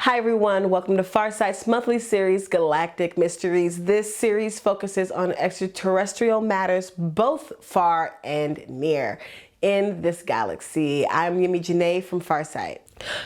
Hi everyone, welcome to Farsight's monthly series, Galactic Mysteries. This series focuses on extraterrestrial matters both far and near in this galaxy. I'm Yemi Janae from Farsight.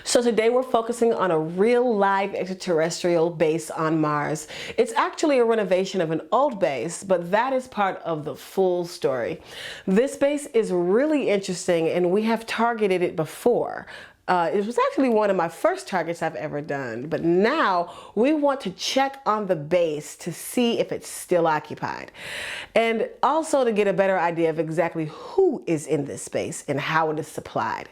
So today we're focusing on a real live extraterrestrial base on Mars. It's actually a renovation of an old base, but that is part of the full story. This base is really interesting and we have targeted it before. It was actually one of my first targets I've ever done, but now we want to check on the base to see if it's still occupied, and also to get a better idea of exactly who is in this space and how it is supplied.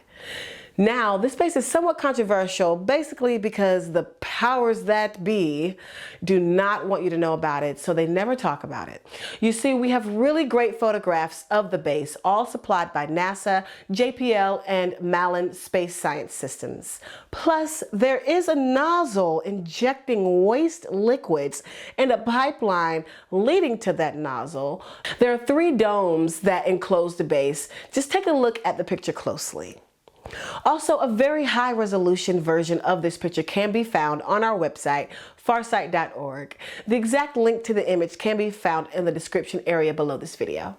Now, this space is somewhat controversial, basically because the powers that be do not want you to know about it, so they never talk about it. You see, we have really great photographs of the base, all supplied by NASA, JPL, and Malin Space Science Systems. Plus, there is a nozzle injecting waste liquids and a pipeline leading to that nozzle. There are 3 domes that enclose the base. Just take a look at the picture closely. Also, a very high resolution version of this picture can be found on our website, farsight.org. The exact link to the image can be found in the description area below this video.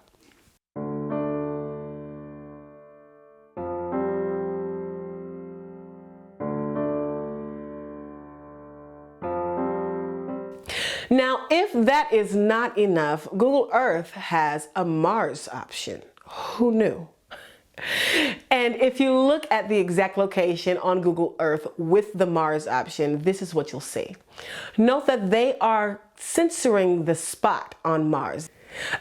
Now, if that is not enough, Google Earth has a Mars option. Who knew? And if you look at the exact location on Google Earth with the Mars option, this is what you'll see. Note that they are censoring the spot on Mars.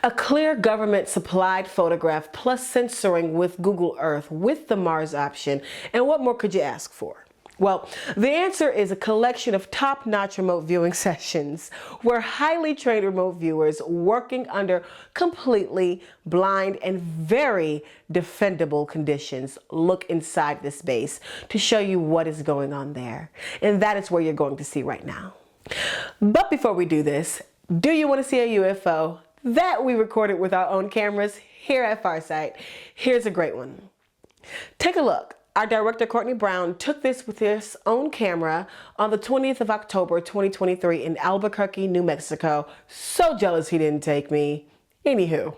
A clear government supplied photograph plus censoring with Google Earth with the Mars option. And what more could you ask for? Well, the answer is a collection of top-notch remote viewing sessions where highly trained remote viewers working under completely blind and very defendable conditions look inside this base to show you what is going on there. And that is where you're going to see right now. But before we do this, do you want to see a UFO that we recorded with our own cameras here at Farsight? Here's a great one. Take a look. Our director, Courtney Brown, took this with his own camera on the 20th of October, 2023 in Albuquerque, New Mexico. So jealous he didn't take me. Anywho.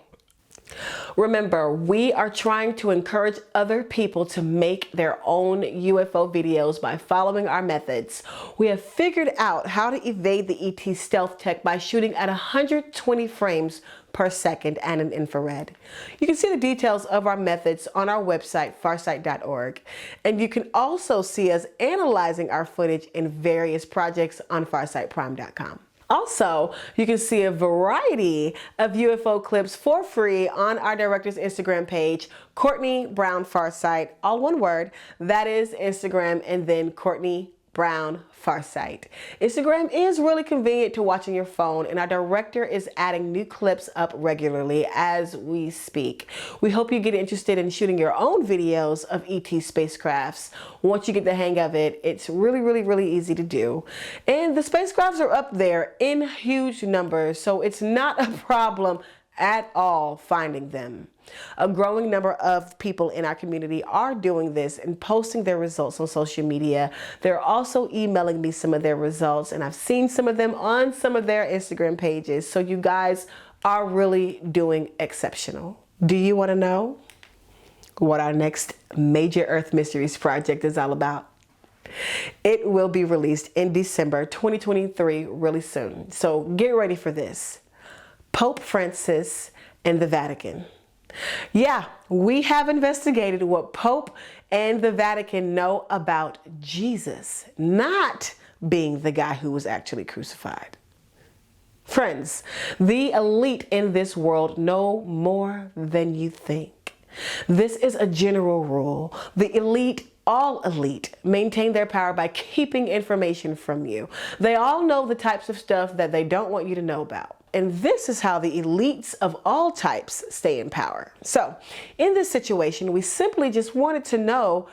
Remember, we are trying to encourage other people to make their own UFO videos by following our methods. We have figured out how to evade the ET stealth tech by shooting at 120 frames per second and in infrared. You can see the details of our methods on our website, farsight.org. And you can also see us analyzing our footage in various projects on farsightprime.com. Also, you can see a variety of UFO clips for free on our director's Instagram page, Courtney Brown Farsight, all one word. That is Instagram and then Courtney Brown Farsight. Instagram is really convenient to watch on your phone, and our director is adding new clips up regularly as we speak. We hope you get interested in shooting your own videos of ET spacecrafts. Once you get the hang of it, it's really easy to do. And the spacecrafts are up there in huge numbers, so it's not a problem at all finding them. A growing number of people in our community are doing this and posting their results on social media. They're also emailing me some of their results, and I've seen some of them on some of their Instagram pages. So you guys are really doing exceptional. Do you want to know what our next major Earth Mysteries project is all about? It will be released in December 2023 really soon. So get ready for this. Pope Francis and the Vatican. Yeah, we have investigated what Pope and the Vatican know about Jesus not being the guy who was actually crucified. Friends, the elite in this world know more than you think. This is a general rule. The elite, all elite, maintain their power by keeping information from you. They all know the types of stuff that they don't want you to know about. And this is how the elites of all types stay in power. So in this situation, we simply just wanted to know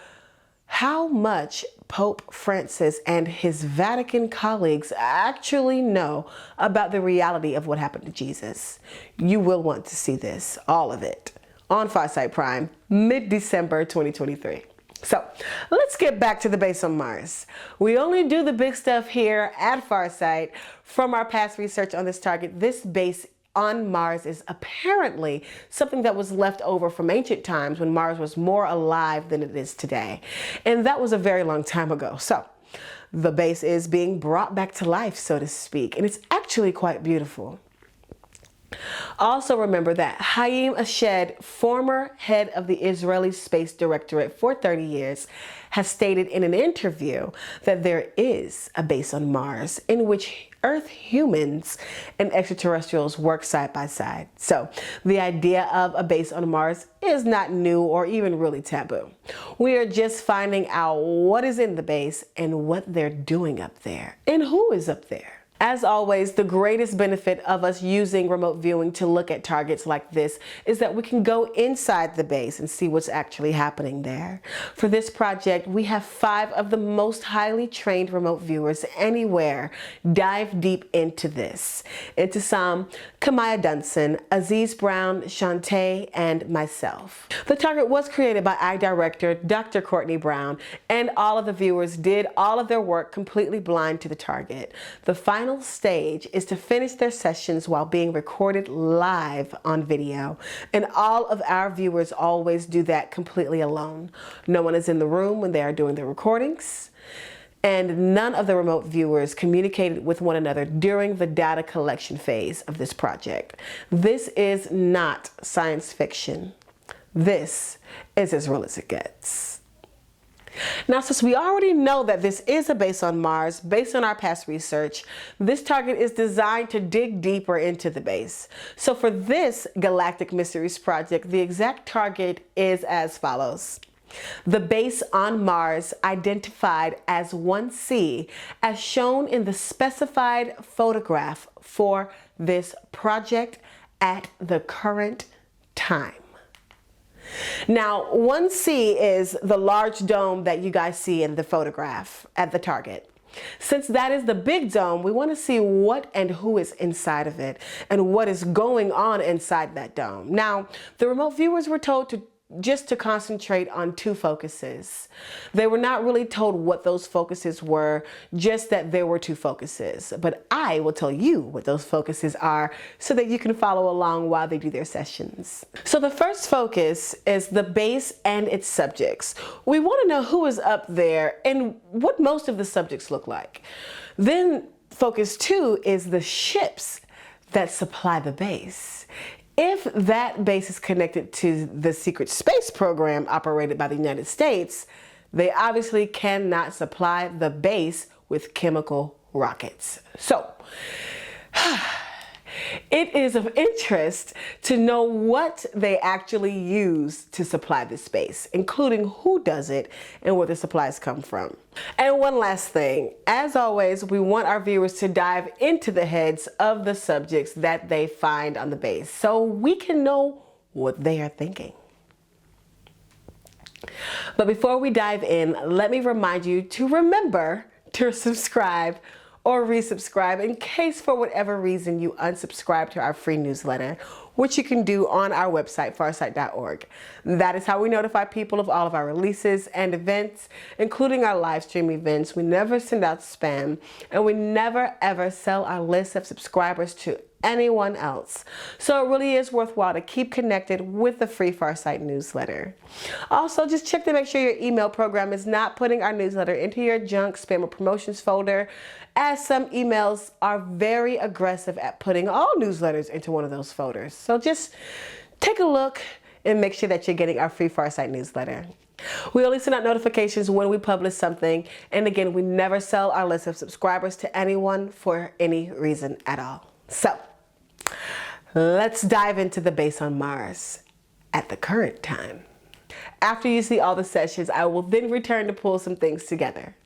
how much Pope Francis and his Vatican colleagues actually know about the reality of what happened to Jesus. You will want to see this, all of it, on Farsight Prime, mid-December 2023. So let's get back to the base on Mars. We only do the big stuff here at Farsight. From our past research on this target, this base on Mars is apparently something that was left over from ancient times when Mars was more alive than it is today. And that was a very long time ago. So the base is being brought back to life, so to speak, and it's actually quite beautiful. Also remember that Haim Ashed, former head of the Israeli Space Directorate for 30 years, has stated in an interview that there is a base on Mars in which Earth humans and extraterrestrials work side by side. So the idea of a base on Mars is not new or even really taboo. We are just finding out what is in the base and what they're doing up there and who is up there. As always, the greatest benefit of us using remote viewing to look at targets like this is that we can go inside the base and see what's actually happening there. For this project, we have 5 of the most highly trained remote viewers anywhere dive deep into this. Into some, Kamaya Dunson, Aziz Brown, Shantae, and myself. The target was created by our director, Dr. Courtney Brown, and all of the viewers did all of their work completely blind to the target. The final stage is to finish their sessions while being recorded live on video, and all of our viewers always do that completely alone. No one is in the room when they are doing the recordings, and none of the remote viewers communicated with one another during the data collection phase of this project. This is not science fiction. This is as real as it gets. Now, since we already know that this is a base on Mars, based on our past research, this target is designed to dig deeper into the base. So for this Galactic Mysteries project, the exact target is as follows. The base on Mars identified as 1C, as shown in the specified photograph for this project at the current time. Now, 1C is the large dome that you guys see in the photograph at the target. Since that is the big dome, we want to see what and who is inside of it and what is going on inside that dome. Now, the remote viewers were told to concentrate on 2 focuses. They were not really told what those focuses were, just that there were 2 focuses. But I will tell you what those focuses are so that you can follow along while they do their sessions. So the first focus is the base and its subjects. We want to know who is up there and what most of the subjects look like. Then focus 2 is the ships that supply the base. If that base is connected to the secret space program operated by the United States, they obviously cannot supply the base with chemical rockets. So, it is of interest to know what they actually use to supply this base, including who does it and where the supplies come from. And one last thing, as always, we want our viewers to dive into the heads of the subjects that they find on the base so we can know what they are thinking. But before we dive in, let me remind you to remember to subscribe or resubscribe in case for whatever reason you unsubscribe to our free newsletter, which you can do on our website, farsight.org. That is how we notify people of all of our releases and events, including our live stream events. We never send out spam, and we never ever sell our list of subscribers to anyone else. So it really is worthwhile to keep connected with the free Farsight newsletter. Also, just check to make sure your email program is not putting our newsletter into your junk, spam, or promotions folder, as some emails are very aggressive at putting all newsletters into one of those folders. So just take a look and make sure that you're getting our free Farsight newsletter. We only send out notifications when we publish something, and again, we never sell our list of subscribers to anyone for any reason at all. So, let's dive into the base on Mars at the current time. After you see all the sessions, I will then return to pull some things together.